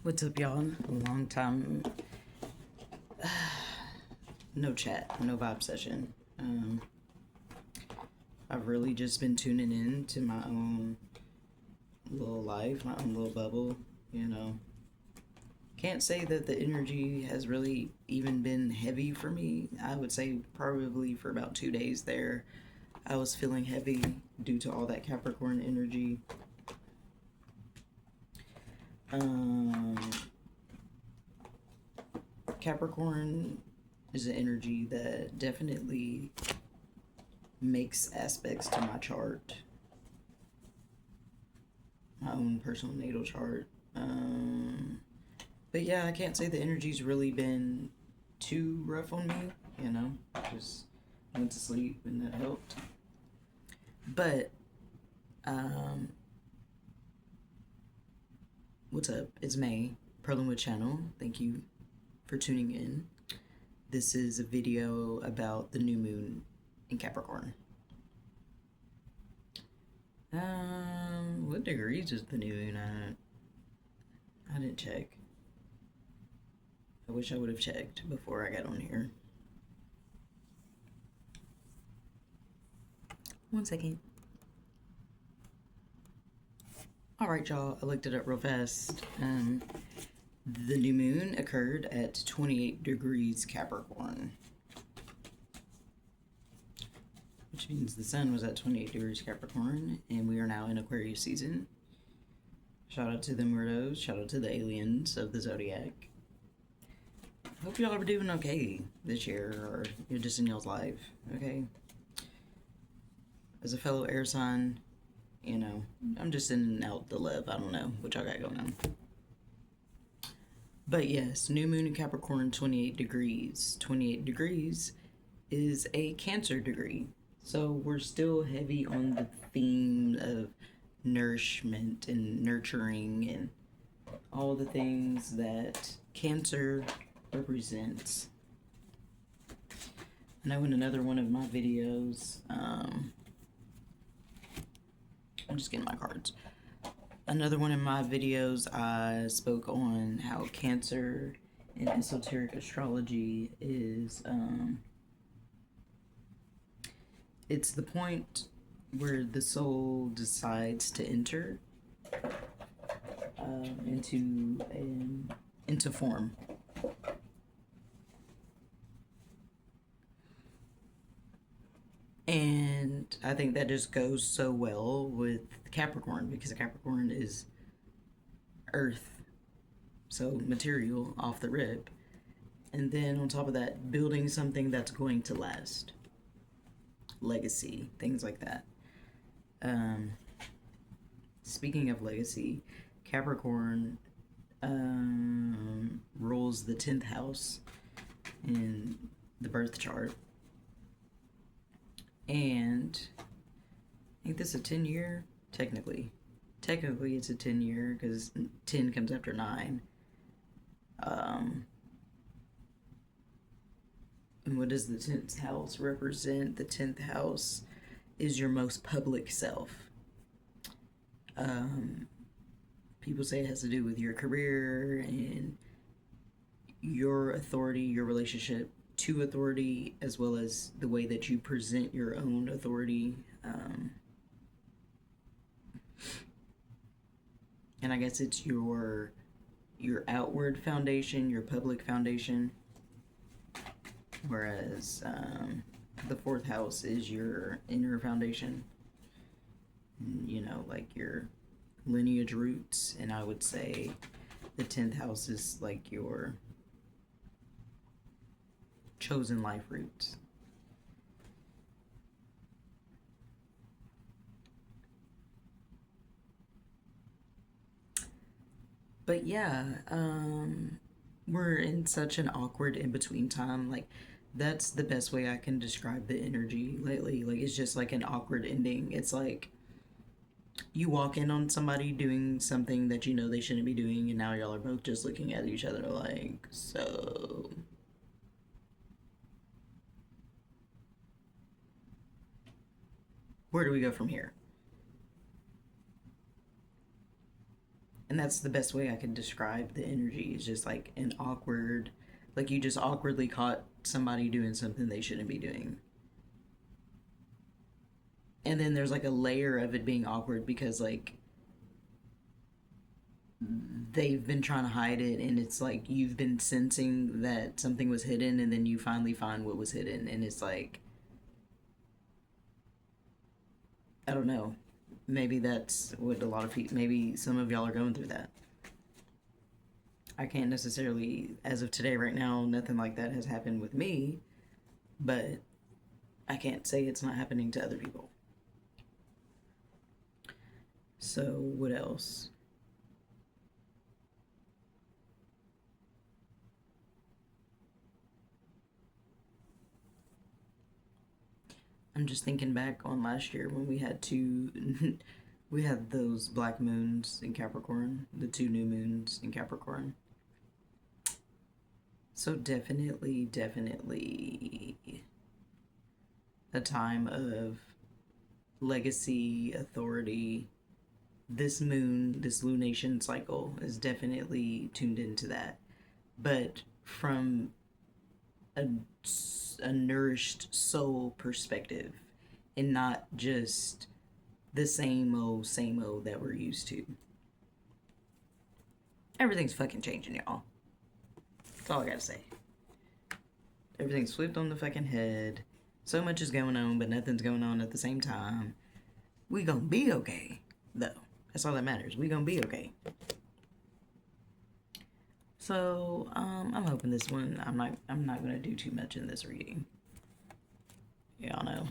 What's up, y'all? Long time. No chat, no vibe session. I've really just been tuning in to my own little life, my own little bubble, you know. Can't say that the energy has really even been heavy for me. I would say probably for about 2 days there, I was feeling heavy due to all that Capricorn energy. Capricorn is an energy that definitely makes aspects to my chart, my own personal natal chart. But yeah, I can't say the energy's really been too rough on me, you know, just went to sleep and that helped. But, what's up? It's May, Perlinwood Channel. Thank you for tuning in. This is a video about the new moon in Capricorn. What degrees is the new moon at? I didn't check. I wish I would have checked before I got on here. 1 second. Alright, y'all, I looked it up real fast. The new moon occurred at 28 degrees Capricorn, which means the sun was at 28 degrees Capricorn, and we are now in Aquarius season. Shout out to the weirdos, shout out to the aliens of the zodiac. Hope y'all are doing okay this year, or you're just in y'all's life, okay? As a fellow air sign, you know, I'm just sending out the love. I don't know what y'all got going on. But yes, new moon in Capricorn, 28 degrees. 28 degrees is a Cancer degree. So we're still heavy on the theme of nourishment and nurturing and all the things that Cancer represents. I know in another one of my videos, I'm just getting my cards. Another one of my videos, I spoke on how Cancer in esoteric astrology is, it's the point where the soul decides to enter into form. And I think that just goes so well with Capricorn, because Capricorn is earth, so material off the rip. And then on top of that, building something that's going to last. Legacy, things like that. Speaking of legacy, Capricorn rules the 10th house in the birth chart. And I think this is a 10-year, technically. Technically, it's a 10-year because 10 comes after 9. And what does the 10th house represent? The 10th house is your most public self. People say it has to do with your career and your authority, your relationship to authority, as well as the way that you present your own authority. And I guess it's your outward foundation, your public foundation, whereas the 4th house is your inner foundation, you know, like your lineage roots. And I would say the 10th house is like your chosen life roots. But yeah, we're in such an awkward in-between time. Like, that's the best way I can describe the energy lately. Like, it's just like an awkward ending. It's like you walk in on somebody doing something that you know they shouldn't be doing, and now y'all are both just looking at each other like, so where do we go from here? And that's the best way I can describe the energy. It's just like an awkward, like you just awkwardly caught somebody doing something they shouldn't be doing. And then there's like a layer of it being awkward because like they've been trying to hide it, and it's like you've been sensing that something was hidden, and then you finally find what was hidden, and it's like, I don't know, maybe that's what a lot of people, maybe some of y'all are going through that. I can't necessarily, as of today, right now, nothing like that has happened with me, but I can't say it's not happening to other people. So what else? I'm just thinking back on last year when we had we had those black moons in Capricorn, the two new moons in Capricorn. So definitely a time of legacy, authority. This moon, this lunation cycle is definitely tuned into that. But from a, a nourished soul perspective, and not just the same old that we're used to. Everything's fucking changing, y'all. That's all I gotta say. Everything's flipped on the fucking head. So much is going on, but nothing's going on at the same time. We gonna be okay, though. That's all that matters. We gonna be okay. So, I'm hoping this one, I'm not gonna do too much in this reading. Y'all know.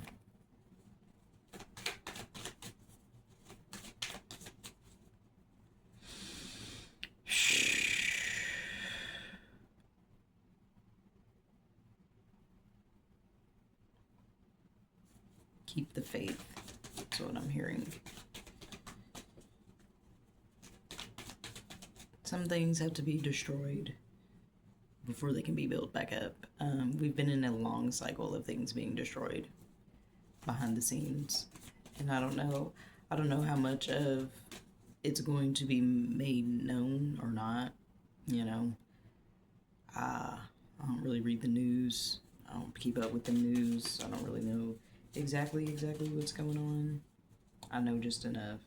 Keep the faith. That's what I'm hearing. Some things have to be destroyed before they can be built back up. We've been in a long cycle of things being destroyed behind the scenes, and I don't know how much of it's going to be made known or not. You know, I don't really read the news. I don't keep up with the news. I don't really know exactly what's going on. I know just enough.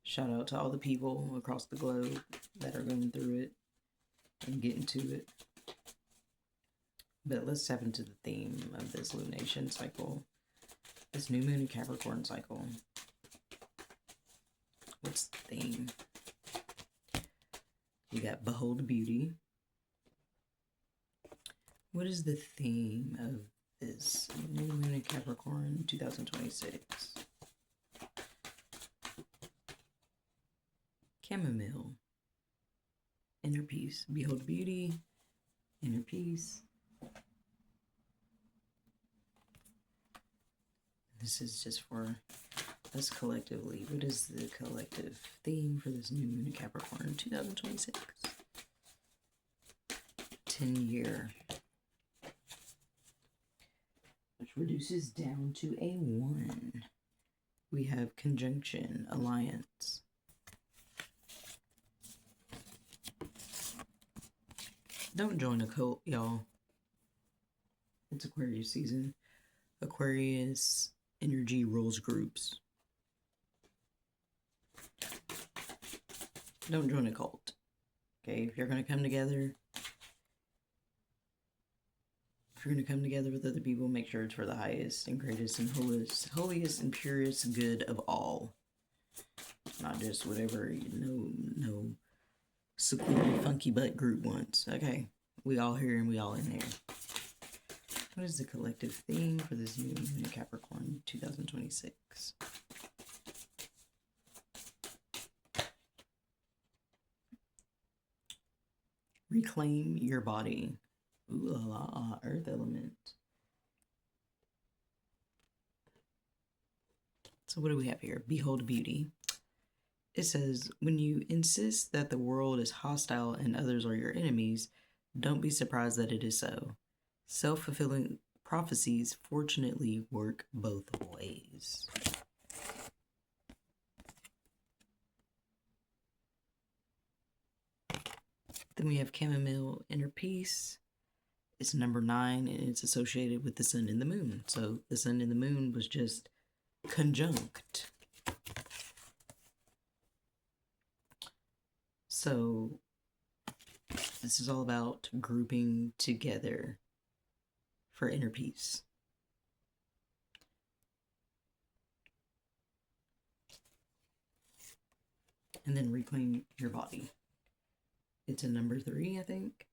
Shout out to all the people across the globe that are going through it and getting to it. But let's tap into the theme of this lunation cycle, this new moon in Capricorn cycle. What's the theme? We got Behold Beauty. What is the theme of this new moon in Capricorn 2026? Chamomile. Inner peace. Behold beauty. Inner peace. This is just for us collectively. What is the collective theme for this new moon in Capricorn 2026? 10-year. Which reduces down to a 1. We have conjunction, alliance. Don't join a cult, y'all. It's Aquarius season. Aquarius energy rules groups. Don't join a cult. Okay, if you're going to come together, with other people, make sure it's for the highest and greatest and holiest and purest good of all. Not just whatever, no secluded funky butt group wants. Okay, we all here and we all in there. What is the collective theme for this new moon in Capricorn 2026? Reclaim your body. Ooh la la, earth element. So what do we have here? Behold beauty. It says, when you insist that the world is hostile and others are your enemies, don't be surprised that it is so. Self-fulfilling prophecies fortunately work both ways. Then we have chamomile inner peace. It's number 9, and it's associated with the sun and the moon. So the sun and the moon was just conjunct. So this is all about grouping together for inner peace. And then reclaim your body. It's a number 3, I think.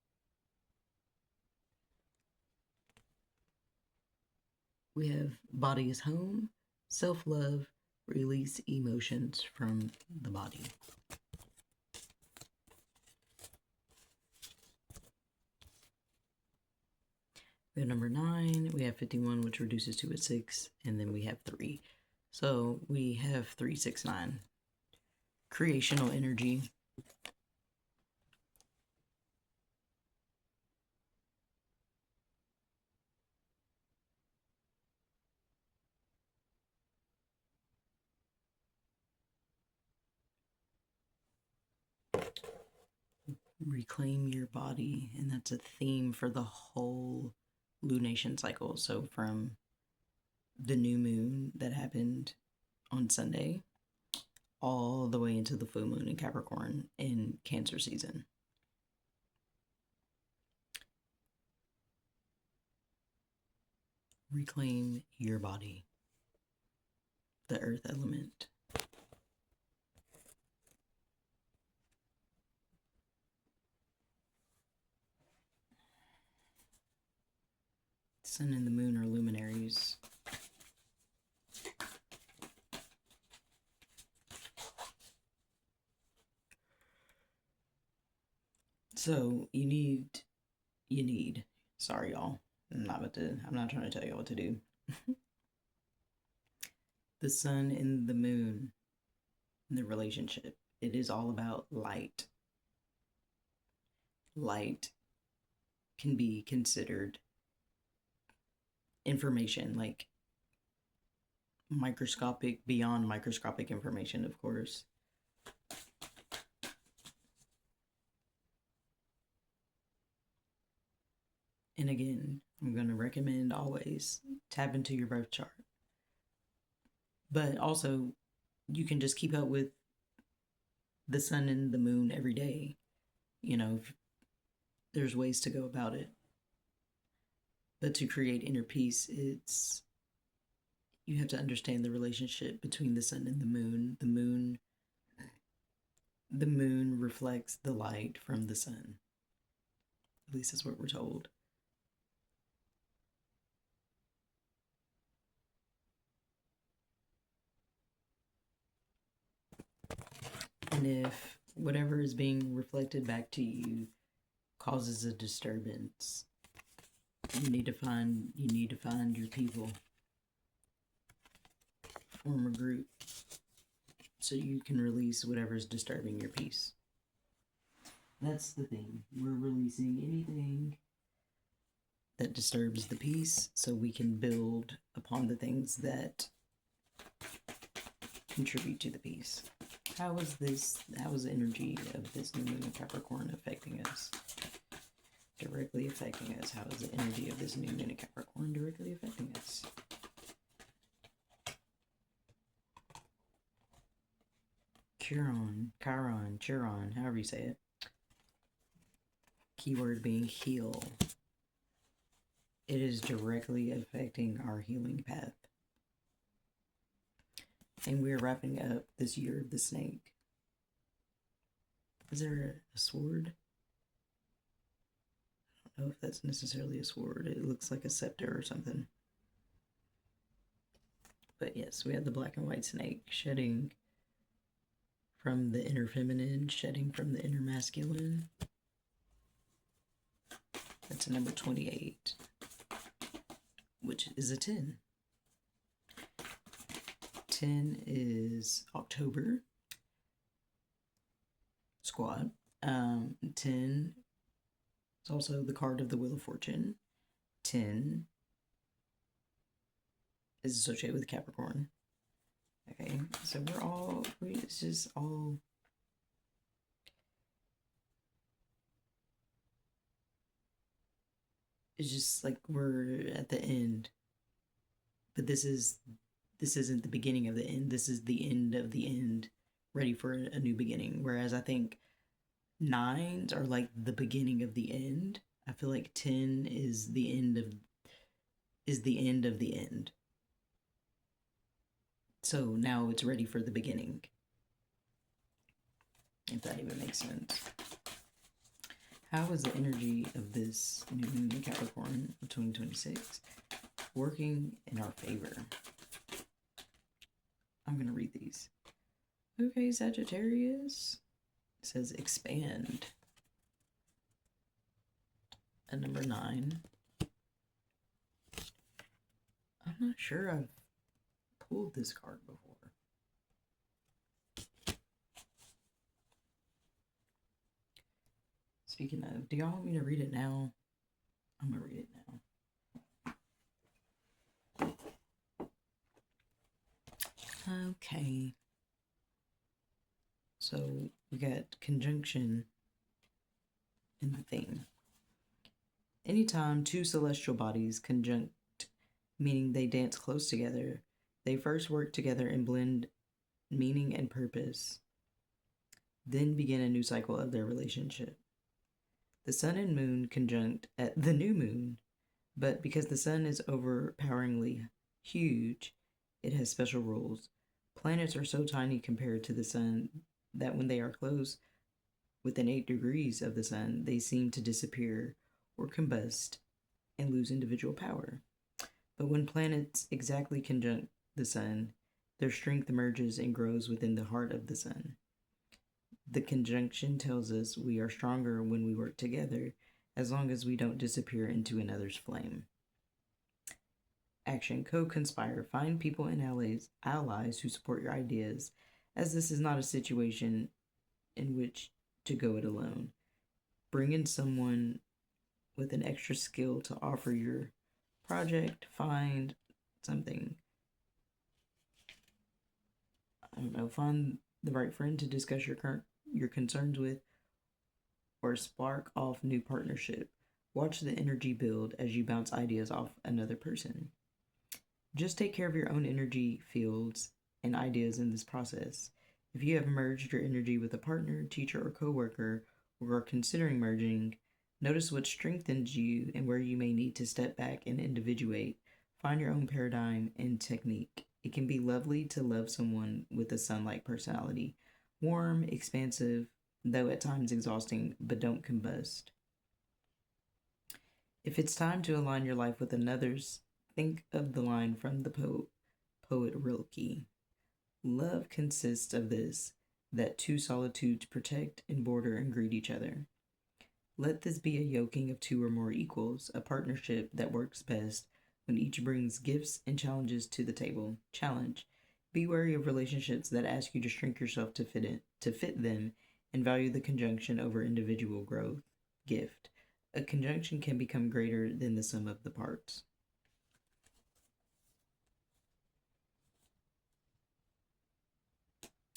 We have body is home, self-love, release emotions from the body. We have number 9, we have 51, which reduces to a 6, and then we have 3. So we have 3, 6, 9. Creational energy. Reclaim your body, and that's a theme for the whole lunation cycle. So from the new moon that happened on Sunday all the way into the full moon in Capricorn in Cancer season. Reclaim your body. The earth element. Sun and the moon are luminaries. So you need, sorry y'all, I'm not trying to tell y'all what to do. The sun and the moon, the relationship, it is all about light. Light can be considered information, like microscopic, beyond microscopic information, of course. And again, I'm going to recommend always tap into your birth chart. But also, you can just keep up with the sun and the moon every day. You know, there's ways to go about it. But to create inner peace, you have to understand the relationship between the sun and the moon. The moon reflects the light from the sun. At least that's what we're told. And if whatever is being reflected back to you causes a disturbance, you need to find your people. Form a group so you can release whatever's disturbing your peace. That's the thing. We're releasing anything that disturbs the peace so we can build upon the things that contribute to the peace. How is the energy of this new moon in Capricorn affecting us? Directly affecting us. How is the energy of this new moon in Capricorn directly affecting us? Chiron, however you say it. Keyword being heal. It is directly affecting our healing path. And we're wrapping up this year of the snake. Is there a sword? I don't know if that's necessarily a sword. It looks like a scepter or something. But yes, we have the black and white snake shedding from the inner feminine, shedding from the inner masculine. That's a number 28, which is a 10. 10 is October squad. 10 is also the card of the Wheel of Fortune. 10 is associated with Capricorn. Okay, so it's just all it's just like we're at the end, but this isn't the beginning of the end. This is the end of the end, ready for a new beginning. Whereas I think nines are like the beginning of the end. I feel like 10 is the end of the end. So now it's ready for the beginning. If that even makes sense. How is the energy of this new moon in Capricorn of 2026 working in our favor? I'm going to read these. Okay, Sagittarius. It says expand. And number 9. I'm not sure I've pulled this card before. Speaking of, do y'all want me to read it now? I'm going to read it now. Okay. So we got conjunction in the theme. Anytime two celestial bodies conjunct, meaning they dance close together, they first work together and blend meaning and purpose, then begin a new cycle of their relationship. The sun and moon conjunct at the new moon, but because the sun is overpoweringly huge, it has special rules. Planets are so tiny compared to the sun that when they are close within 8 degrees of the sun, they seem to disappear or combust and lose individual power. But when planets exactly conjunct the sun, their strength emerges and grows within the heart of the sun. The conjunction tells us we are stronger when we work together, as long as we don't disappear into another's flame. Action: co-conspire. Find people and allies who support your ideas, as this is not a situation in which to go it alone. Bring in someone with an extra skill to offer your project. Find something. I don't know. Find the right friend to discuss your concerns with, or spark off new partnership. Watch the energy build as you bounce ideas off another person. Just take care of your own energy fields and ideas in this process. If you have merged your energy with a partner, teacher, or coworker, or are considering merging, notice what strengthens you and where you may need to step back and individuate. Find your own paradigm and technique. It can be lovely to love someone with a sun-like personality. Warm, expansive, though at times exhausting, but don't combust. If it's time to align your life with another's, think of the line from the poet Rilke. Love consists of this, that two solitudes protect and border and greet each other. Let this be a yoking of two or more equals, a partnership that works best when each brings gifts and challenges to the table. Challenge: be wary of relationships that ask you to shrink yourself to fit them, and value the conjunction over individual growth. Gift: a conjunction can become greater than the sum of the parts.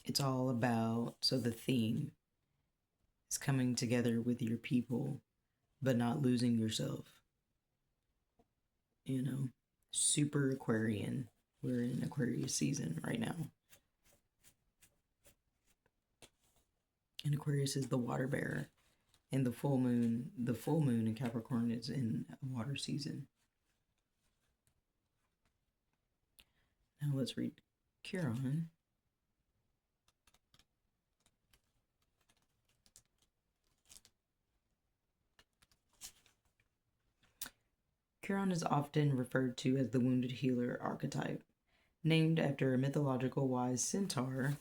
It's all about, so the theme is coming together with your people, but not losing yourself. You know, super Aquarian. We're in Aquarius season right now. And Aquarius is the water bearer. And the full moon in Capricorn is in water season. Now let's read Chiron. Chiron is often referred to as the wounded healer archetype, named after a mythological wise centaur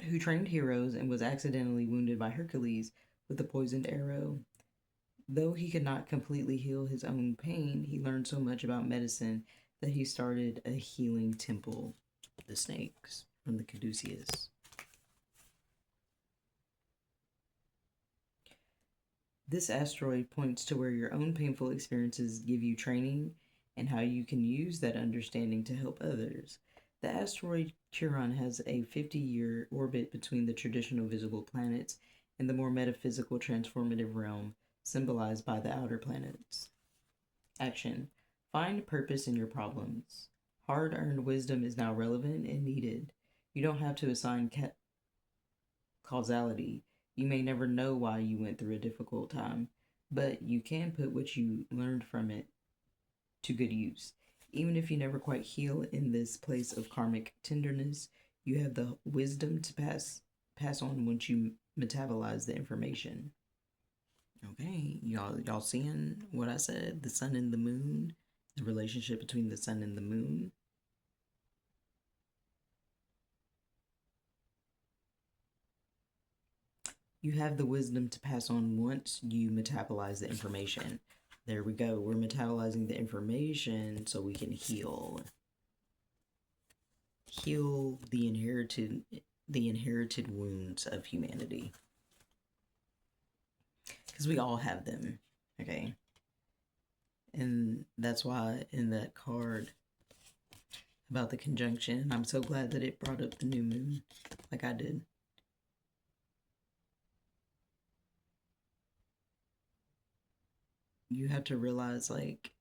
who trained heroes and was accidentally wounded by Hercules with a poisoned arrow. Though he could not completely heal his own pain, he learned so much about medicine that he started a healing temple, the snakes, from the Caduceus. This asteroid points to where your own painful experiences give you training and how you can use that understanding to help others. The asteroid Chiron has a 50-year orbit between the traditional visible planets in the more metaphysical, transformative realm symbolized by the outer planets. Action. Find purpose in your problems. Hard earned wisdom is now relevant and needed. You don't have to assign causality. You may never know why you went through a difficult time, but you can put what you learned from it to good use. Even if you never quite heal in this place of karmic tenderness, you have the wisdom to pass on once you metabolize the information. Okay, y'all seeing what I said? The sun and the moon, the relationship between the sun and the moon. You have the wisdom to pass on once you metabolize the information. There we go. We're metabolizing the information so we can heal. Heal the inherited wounds of humanity. Because we all have them, okay? And that's why in that card about the conjunction, I'm so glad that it brought up the new moon like I did. You have to realize, like,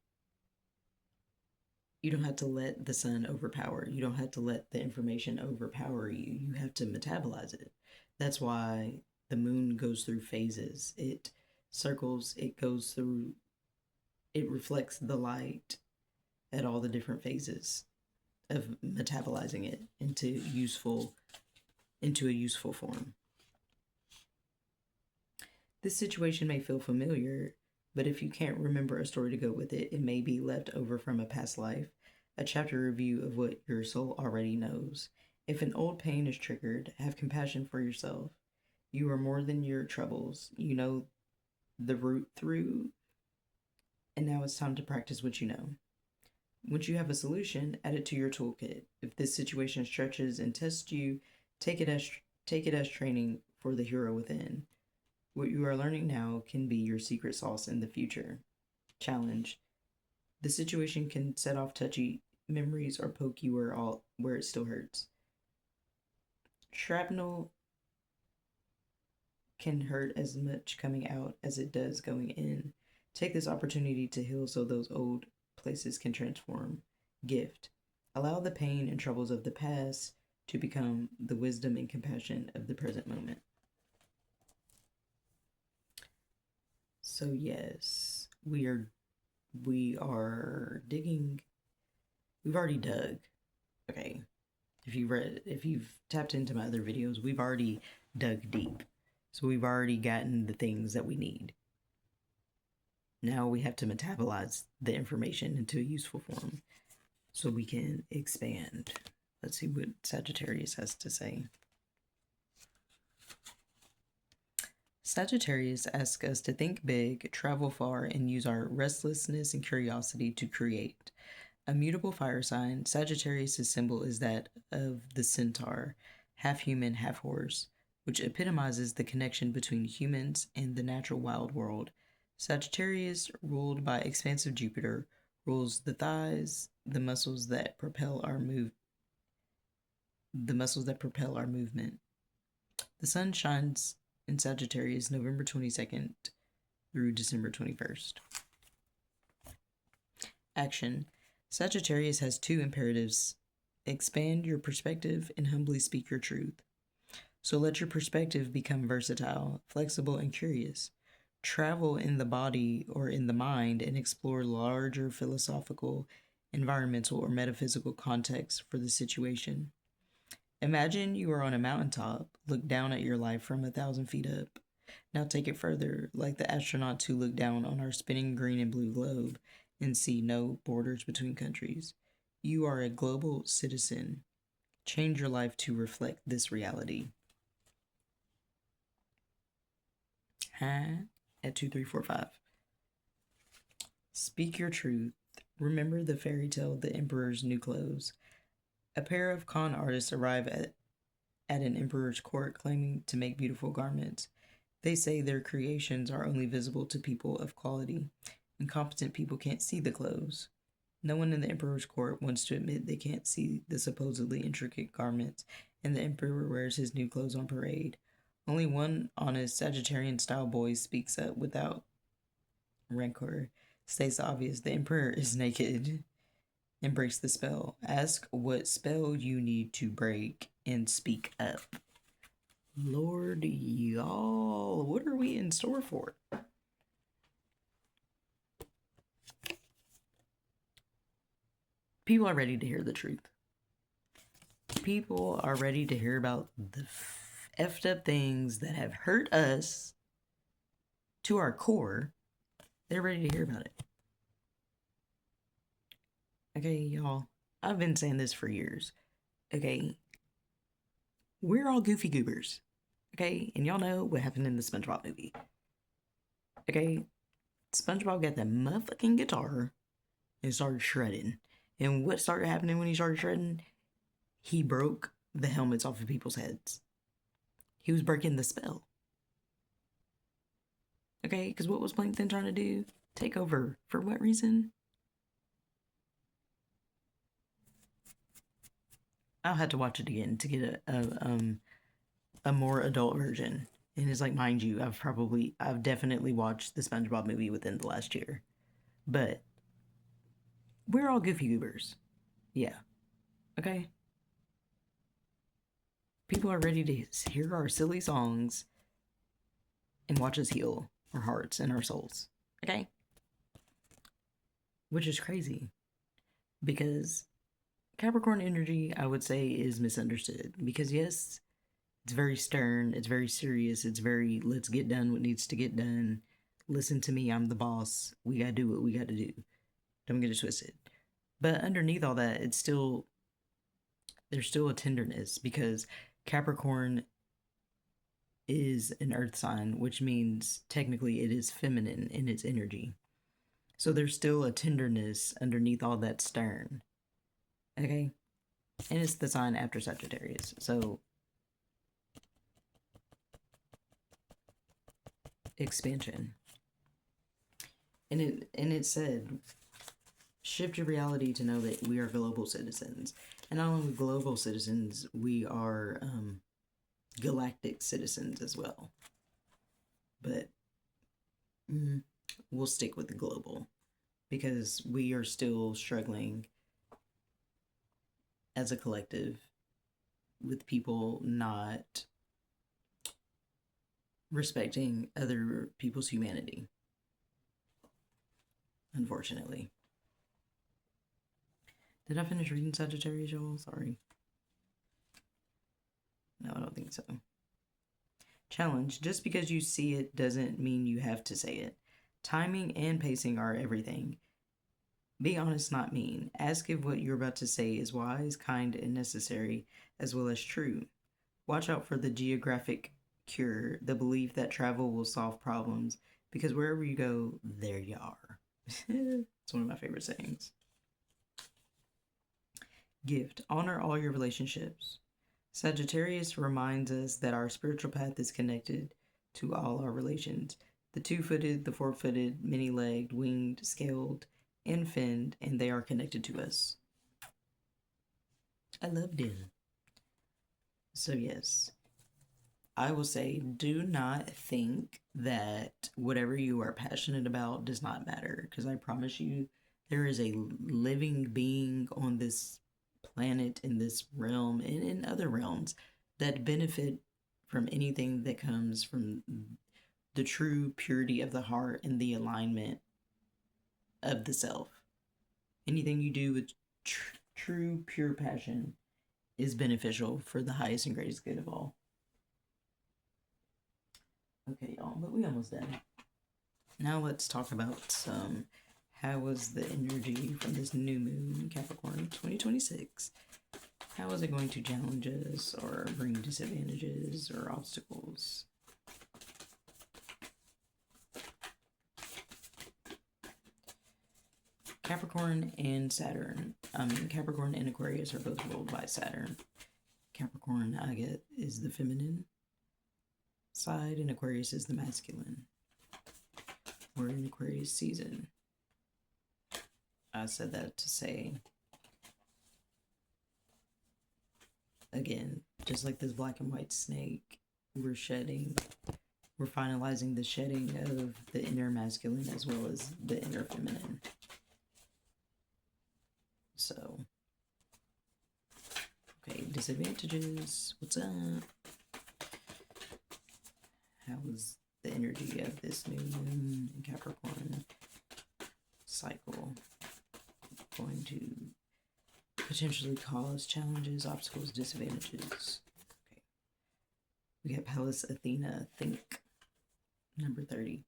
you don't have to let the sun overpower. You don't have to let the information overpower you. You have to metabolize it. That's why the moon goes through phases. It circles, it goes through, it reflects the light at all the different phases of metabolizing it into a useful form. This situation may feel familiar, but if you can't remember a story to go with it, it may be left over from a past life, a chapter review of what your soul already knows. If an old pain is triggered, have compassion for yourself. You are more than your troubles. You know the route through, and now it's time to practice what you know. Once you have a solution, add it to your toolkit. If this situation stretches and tests you, take it as training for the hero within. What you are learning now can be your secret sauce in the future. Challenge. The situation can set off touchy memories or poke you where it still hurts. Shrapnel can hurt as much coming out as it does going in. Take this opportunity to heal so those old places can transform. Gift. Allow the pain and troubles of the past to become the wisdom and compassion of the present moment. So yes, we are digging. We've already dug. Okay. If you've tapped into my other videos, we've already dug deep. So we've already gotten the things that we need. Now we have to metabolize the information into a useful form so we can expand. Let's see what Sagittarius has to say. Sagittarius asks us to think big, travel far, and use our restlessness and curiosity to create. A mutable fire sign, Sagittarius' symbol is that of the centaur, half human, half horse, which epitomizes the connection between humans and the natural wild world. Sagittarius, ruled by expansive Jupiter, rules the thighs, the muscles that propel our movement. The sun shines in Sagittarius November 22nd through December 21st. Action. Sagittarius has two imperatives: expand your perspective and humbly speak your truth. So let your perspective become versatile, flexible, and curious. Travel in the body or in the mind and explore larger philosophical, environmental, or metaphysical contexts for the situation. Imagine you are on a mountaintop, look down at your life from 1,000 feet up. Now take it further, like the astronauts who look down on our spinning green and blue globe and see no borders between countries. You are a global citizen. Change your life to reflect this reality. At 2, 3, 4, 5. Speak your truth. Remember the fairy tale, The Emperor's New Clothes. A pair of con artists arrive at an emperor's court claiming to make beautiful garments. They say their creations are only visible to people of quality. Incompetent people can't see the clothes. No one in the emperor's court wants to admit they can't see the supposedly intricate garments, and the emperor wears his new clothes on parade. Only one honest Sagittarian style boy speaks up without rancor. States the obvious. The Emperor is naked and breaks the spell. Ask what spell you need to break and speak up. Lord, y'all, what are we in store for? People are ready to hear the truth. People are ready to hear about the effed up things that have hurt us to our core. They're ready to hear about it. Okay, y'all, I've been saying this for years. Okay, we're all goofy goobers. Okay, and y'all know what happened in the SpongeBob movie. Okay, SpongeBob got the motherfucking guitar and started shredding. And what started happening when he started shredding? He broke the helmets off of people's heads. He was breaking the spell. Okay, because what was Plankton trying to do? Take over. For what reason? I'll have to watch it again to get a more adult version. And it's like, mind you, I've definitely watched the SpongeBob movie within the last year. But we're all goofy goobers. Yeah. Okay? People are ready to hear our silly songs and watch us heal our hearts and our souls. Okay? Which is crazy. Because Capricorn energy, I would say, is misunderstood. Because yes, it's very stern, it's very serious, it's very let's get done what needs to get done. Listen to me, I'm the boss. We gotta do what we gotta do. Don't get it twisted. But underneath all that, there's still a tenderness because Capricorn is an earth sign, which means technically it is feminine in its energy. So there's still a tenderness underneath all that stern. Okay? And it's the sign after Sagittarius. So expansion. And it said shift your reality to know that we are global citizens. And not only global citizens, we are galactic citizens as well. But we'll stick with the global because we are still struggling as a collective with people not respecting other people's humanity. Unfortunately. Did I finish reading Sagittarius, y'all? Sorry. No, I don't think so. Challenge. Just because you see it doesn't mean you have to say it. Timing and pacing are everything. Be honest, not mean. Ask if what you're about to say is wise, kind, and necessary, as well as true. Watch out for the geographic cure, the belief that travel will solve problems, because wherever you go, there you are. It's one of my favorite sayings. Gift. Honor all your relationships. Sagittarius reminds us that our spiritual path is connected to all our relations. The two-footed, the four-footed, many-legged, winged, scaled, and finned, and they are connected to us. I love them. So yes, I will say do not think that whatever you are passionate about does not matter, because I promise you there is a living being on this planet, in this realm, and in other realms that benefit from anything that comes from the true purity of the heart and the alignment of the self. Anything you do with true pure passion is beneficial for the highest and greatest good of all. Okay, y'all, but we almost done. Now let's talk about how was the energy from this new moon, Capricorn 2026? How is it going to challenge us or bring disadvantages or obstacles? Capricorn and Saturn. Capricorn and Aquarius are both ruled by Saturn. Capricorn, I get, is the feminine side, and Aquarius is the masculine. We're in Aquarius season. I said that to say, again, just like this black and white snake, we're shedding, we're finalizing the shedding of the inner masculine as well as the inner feminine. So, okay, disadvantages. What's up? How is the energy of this new moon in Capricorn cycle going to potentially cause challenges, obstacles, disadvantages? Okay. We got Pallas Athena, think, number 30.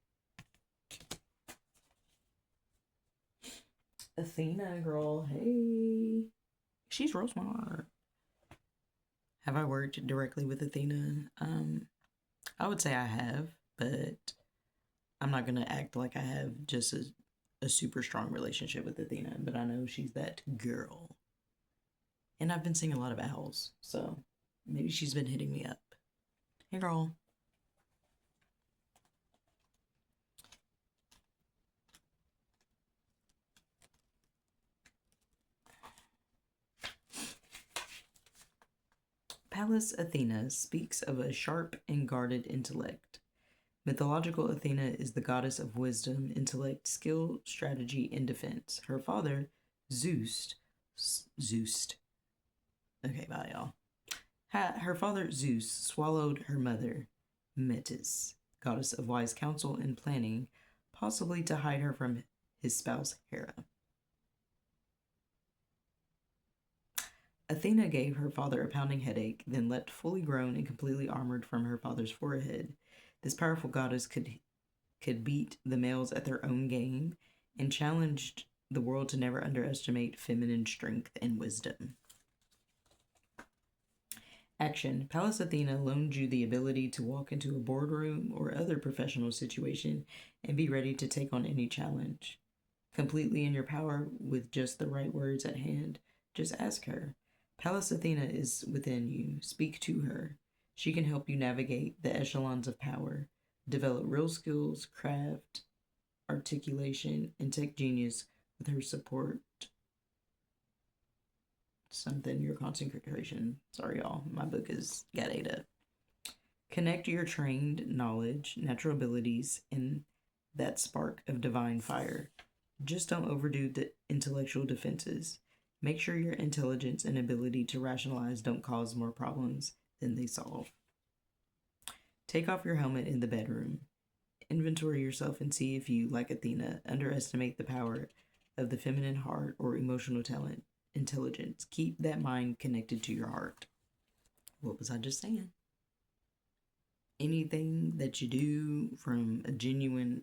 Athena, girl, hey. She's real smart. Have I worked directly with Athena? I would say I have, but I'm not going to act like I have just a super strong relationship with Athena, but I know she's that girl. And I've been seeing a lot of owls, so maybe she's been hitting me up. Hey, girl. Pallas Athena speaks of a sharp and guarded intellect. Mythological Athena is the goddess of wisdom, intellect, skill, strategy, and defense. Her father, Zeus. Okay, bye, y'all. Her father, Zeus, swallowed her mother, Metis, goddess of wise counsel and planning, possibly to hide her from his spouse, Hera. Athena gave her father a pounding headache, then leapt fully grown and completely armored from her father's forehead. This powerful goddess could beat the males at their own game and challenged the world to never underestimate feminine strength and wisdom. Action. Pallas Athena loaned you the ability to walk into a boardroom or other professional situation and be ready to take on any challenge. Completely in your power with just the right words at hand, just ask her. Pallas Athena is within you. Speak to her. She can help you navigate the echelons of power, develop real skills, craft, articulation, and tech genius with her support. Something, your concentration. Sorry, y'all. My book is got ate up. Connect your trained knowledge, natural abilities, and that spark of divine fire. Just don't overdo the intellectual defenses. Make sure your intelligence and ability to rationalize don't cause more problems than they solve. Take off your helmet in the bedroom. Inventory yourself and see if you, like Athena, underestimate the power of the feminine heart or emotional talent, intelligence. Keep that mind connected to your heart. What was I just saying? Anything that you do from a genuine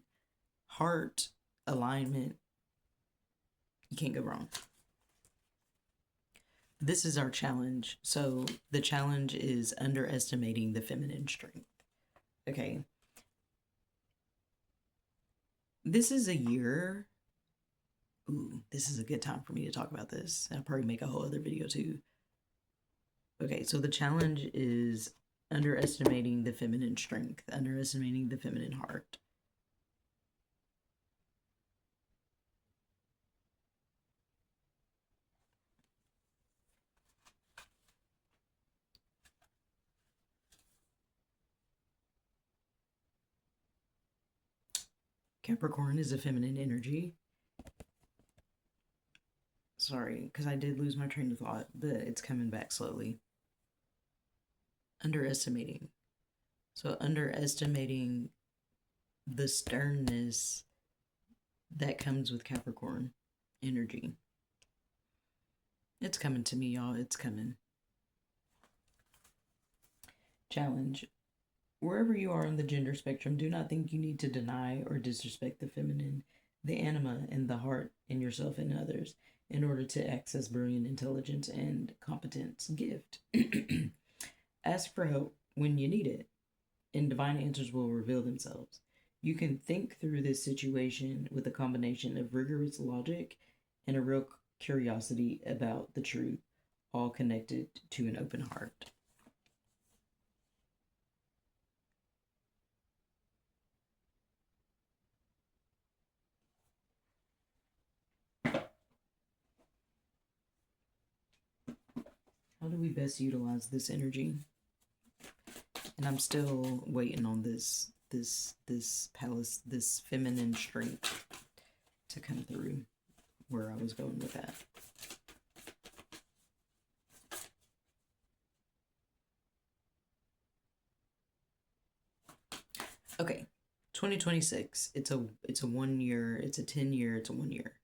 heart alignment, you can't go wrong. This is our challenge. So the challenge is underestimating the feminine strength. Okay. This is a year. Ooh, this is a good time for me to talk about this. I'll probably make a whole other video too. Okay, so the challenge is underestimating the feminine strength, underestimating the feminine heart. Capricorn is a feminine energy. Sorry, because I did lose my train of thought, but it's coming back slowly. Underestimating. So underestimating the sternness that comes with Capricorn energy. It's coming to me, y'all. It's coming. Challenge. Wherever you are on the gender spectrum, do not think you need to deny or disrespect the feminine, the anima, and the heart in yourself and others in order to access brilliant intelligence and competence gift. Ask for help when you need it, and divine answers will reveal themselves. You can think through this situation with a combination of rigorous logic and a real curiosity about the truth, all connected to an open heart. How do we best utilize this energy? And I'm still waiting on this palace, this feminine strength to come through where I was going with that. Okay. 2026. It's a 1 year, it's a 10 year, it's a 1 year.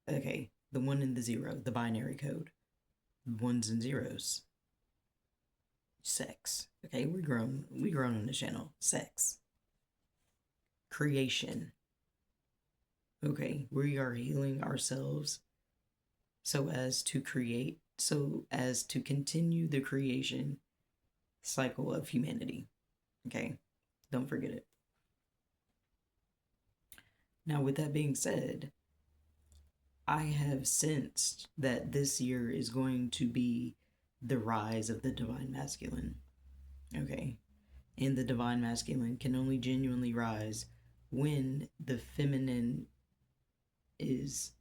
Okay. The 1 and the 0, the binary code. Ones and zeros. Sex. Okay, we grown on the channel. Sex. Creation. Okay, we are healing ourselves so as to create, so as to continue the creation cycle of humanity. Okay, don't forget it. Now, with that being said, I have sensed that this year is going to be the rise of the divine masculine. Okay, and the divine masculine can only genuinely rise when the feminine is,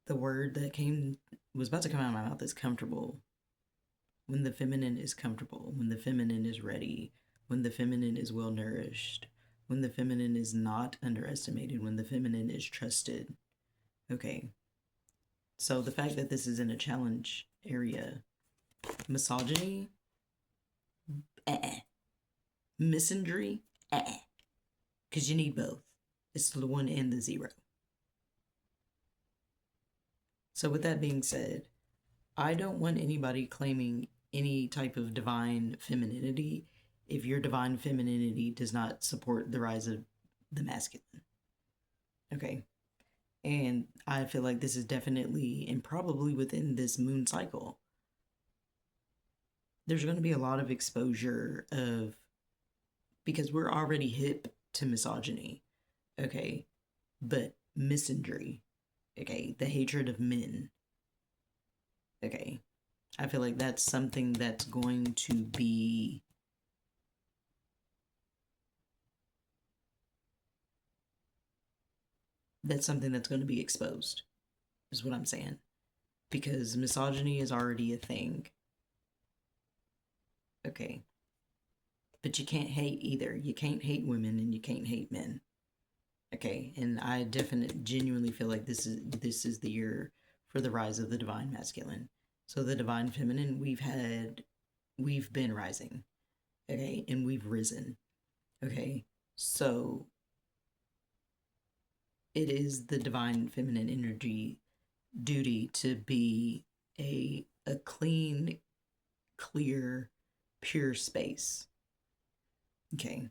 the word that was about to come out of my mouth is comfortable. When the feminine is comfortable, when the feminine is ready, when the feminine is well nourished, when the feminine is not underestimated, when the feminine is trusted. Okay. So the fact that this is in a challenge area, misogyny, misandry, because you need both. It's the 1 and the 0. So with that being said, I don't want anybody claiming any type of divine femininity if your divine femininity does not support the rise of the masculine. Okay. And I feel like this is definitely and probably within this moon cycle. There's going to be a lot of exposure of, because we're already hip to misogyny. Okay. But misandry. Okay. The hatred of men. Okay. I feel like that's something that's going to be exposed, is what I'm saying. Because misogyny is already a thing. Okay. But you can't hate either. You can't hate women and you can't hate men. Okay. And I genuinely feel like this is the year for the rise of the divine masculine. So the divine feminine, we've been rising. Okay. And we've risen. Okay. So it is the divine feminine energy duty to be a clean, clear, pure space. Okay.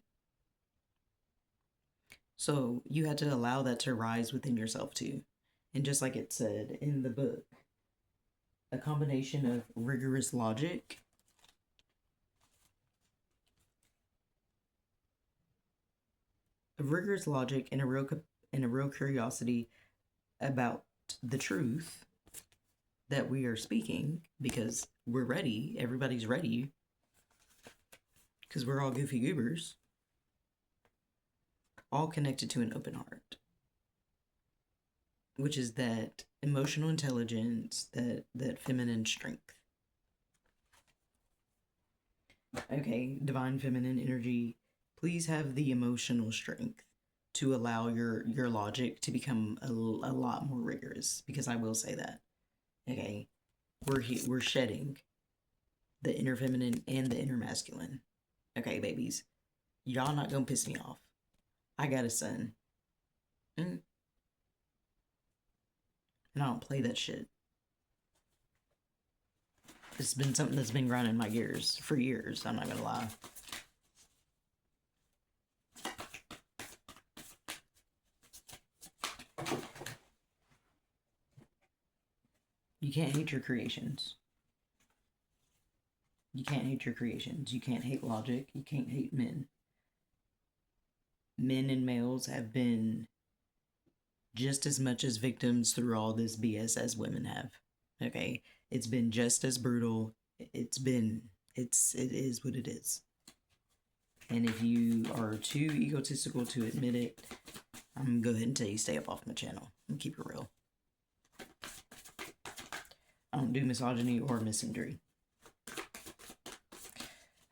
So you had to allow that to rise within yourself too. And just like it said in the book, a combination of rigorous logic and a real curiosity about the truth that we are speaking, because we're ready. Everybody's ready. Because we're all goofy goobers. All connected to an open heart. Which is that emotional intelligence, that feminine strength. Okay, divine feminine energy, please have the emotional strength to allow your logic to become a lot more rigorous, because I will say that. Okay, we're shedding the inner feminine and the inner masculine. Okay, babies, y'all not gonna piss me off. I got a son. And I don't play that shit. It's been something that's been grinding my gears for years, I'm not gonna lie. You can't hate your creations. You can't hate your creations. You can't hate logic. You can't hate men. Men and males have been just as much as victims through all this BS as women have. Okay? It's been just as brutal. It is what it is. And if you are too egotistical to admit it, I'm gonna go ahead and tell you stay up off my channel and keep it real. I don't do misogyny or misandry.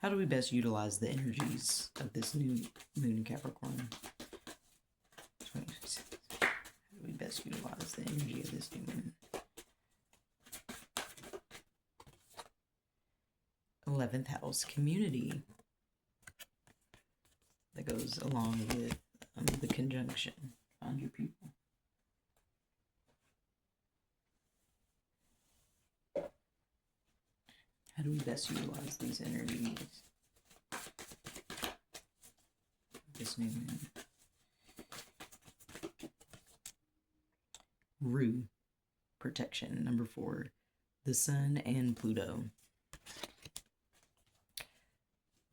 How do we best utilize the energies of this new moon in Capricorn? How do we best utilize the energy of this new moon? 11th house, community. That goes along with the conjunction. Find your people. How do we best utilize these energies? This new moon. Rue, protection. Number 4, the sun and Pluto.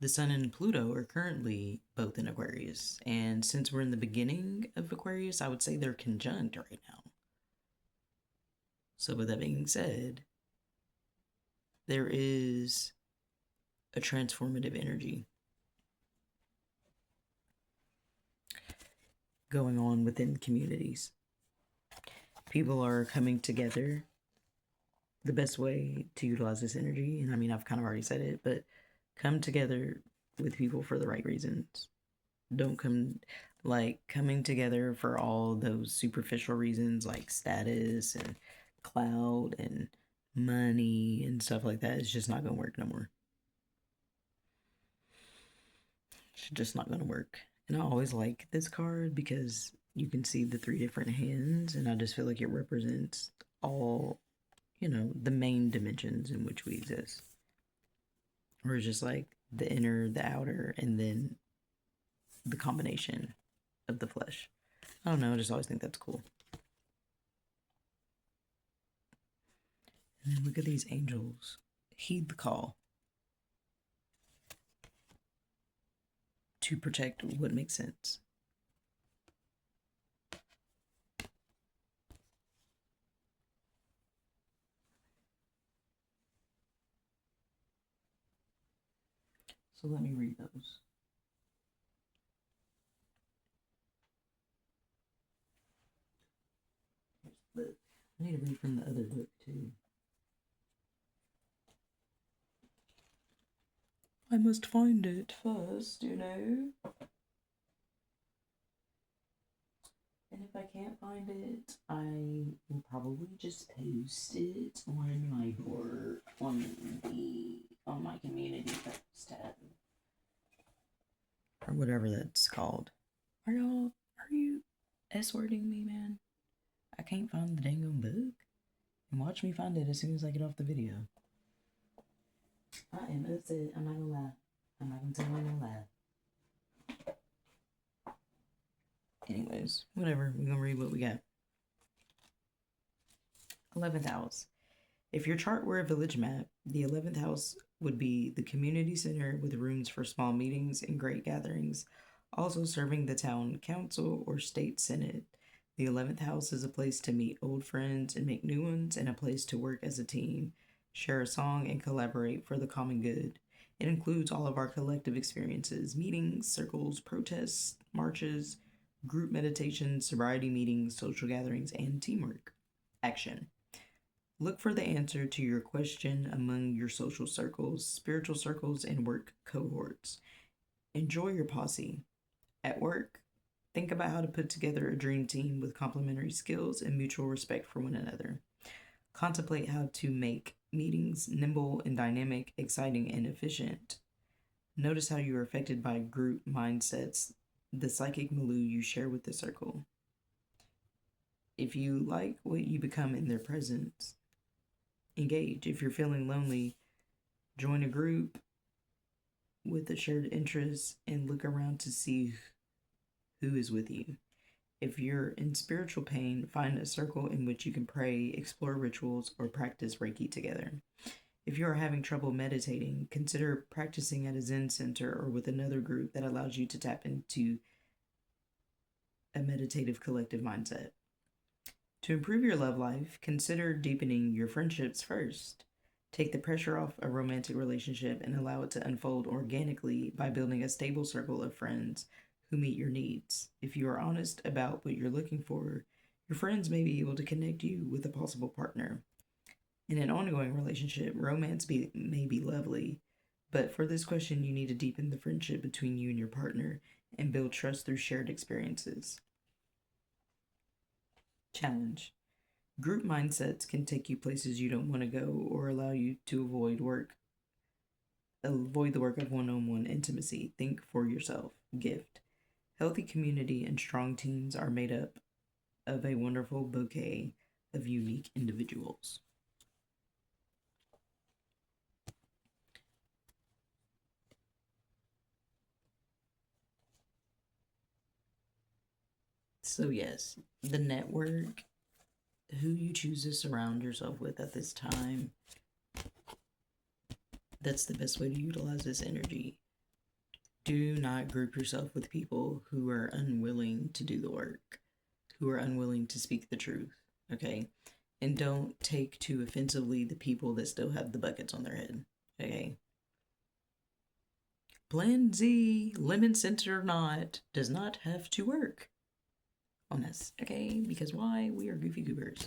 The sun and Pluto are currently both in Aquarius, and since we're in the beginning of Aquarius, I would say they're conjunct right now. So with that being said, there is a transformative energy going on within communities. People are coming together. The best way to utilize this energy, and I mean, I've kind of already said it, but come together with people for the right reasons. Don't coming together for all those superficial reasons like status and clout and money and stuff like that. It's just not gonna work no more. It's just not gonna work. And I always like this card because you can see the 3 different hands, and I just feel like it represents all, the main dimensions in which we exist. Or it's just like the inner, the outer, and then the combination of the flesh. I don't know, I just always think that's cool. And then look at these angels. Heed the call to protect what makes sense. So let me read those. I need to read from the other book too. I must find it first, And if I can't find it, I will probably just post it on my board, on my community post tab. Or whatever that's called. Are you S-wording me, man? I can't find the dang on book. And watch me find it as soon as I get off the video. I am upset. I'm not gonna lie. I'm not gonna tell you no lie. Anyways, whatever. We're gonna read what we got. 11th house. If your chart were a village map, the 11th house would be the community center with rooms for small meetings and great gatherings, also serving the town council or state senate. The 11th house is a place to meet old friends and make new ones, and a place to work as a team, share a song, and collaborate for the common good. It includes all of our collective experiences, meetings, circles, protests, marches, group meditations, sobriety meetings, social gatherings, and teamwork. Action. Look for the answer to your question among your social circles, spiritual circles, and work cohorts. Enjoy your posse. At work, think about how to put together a dream team with complementary skills and mutual respect for one another. Contemplate how to make meetings nimble and dynamic, exciting, and efficient. Notice how you are affected by group mindsets, the psychic milieu you share with the circle. If you like what you become in their presence, engage. If you're feeling lonely, join a group with a shared interest and look around to see who is with you. If you're in spiritual pain, find a circle in which you can pray, explore rituals, or practice Reiki together. If you are having trouble meditating, consider practicing at a Zen center or with another group that allows you to tap into a meditative collective mindset. To improve your love life, consider deepening your friendships first. Take the pressure off a romantic relationship and allow it to unfold organically by building a stable circle of friends who meet your needs. If you are honest about what you're looking for, your friends may be able to connect you with a possible partner. In an ongoing relationship, romance may be lovely, But for this question, you need to deepen the friendship between you and your partner and build trust through shared experiences. Challenge. Group mindsets can take you places you don't want to go or allow you to avoid the work of one-on-one intimacy. Think for yourself. Gift. Healthy community and strong teams are made up of a wonderful bouquet of unique individuals. So, yes, the network, who you choose to surround yourself with at this time, that's the best way to utilize this energy. Do not group yourself with people who are unwilling to do the work, who are unwilling to speak the truth, okay? And don't take too offensively the people that still have the buckets on their head, okay? Plan Z, lemon scented or not, does not have to work on us, okay? Because why? We are goofy goobers.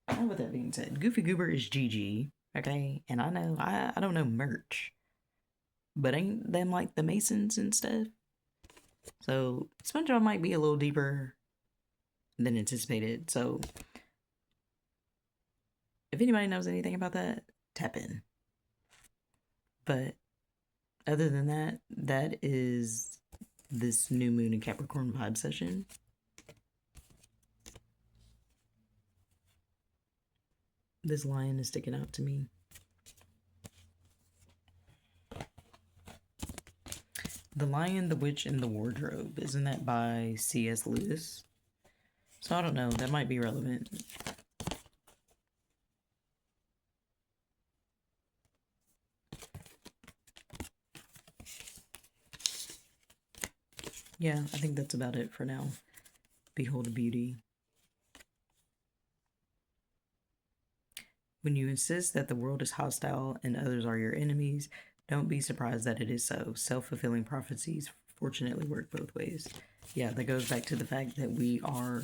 Now, with that being said, goofy goober is GG, okay? And I know, I don't know merch, but ain't them like the Masons and stuff? So SpongeBob might be a little deeper than anticipated. So if anybody knows anything about that, tap in. But other than that, that is this new Moon in Capricorn vibe session. This lion is sticking out to me. The Lion, the Witch, and the Wardrobe. Isn't that by C.S. Lewis? So I don't know. That might be relevant. Yeah, I think that's about it for now. Behold a beauty. When you insist that the world is hostile and others are your enemies, don't be surprised that it is so. Self-fulfilling prophecies fortunately work both ways. Yeah, that goes back to the fact that we are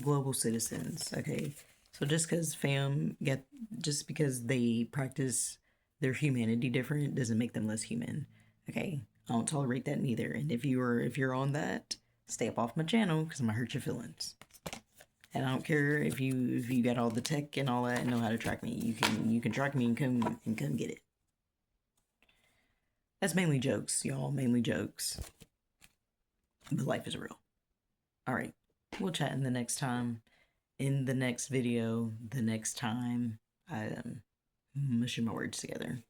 global citizens, okay? So just because they practice their humanity different doesn't make them less human, okay? I don't tolerate that neither. And if you're on that, stay up off my channel because I'm gonna hurt your feelings. And I don't care if you got all the tech and all that and know how to track me. You can track me and come get it. That's mainly jokes, y'all. Mainly jokes. But life is real. Alright. We'll chat in the next time. In the next video, the next time. I am mushing my words together.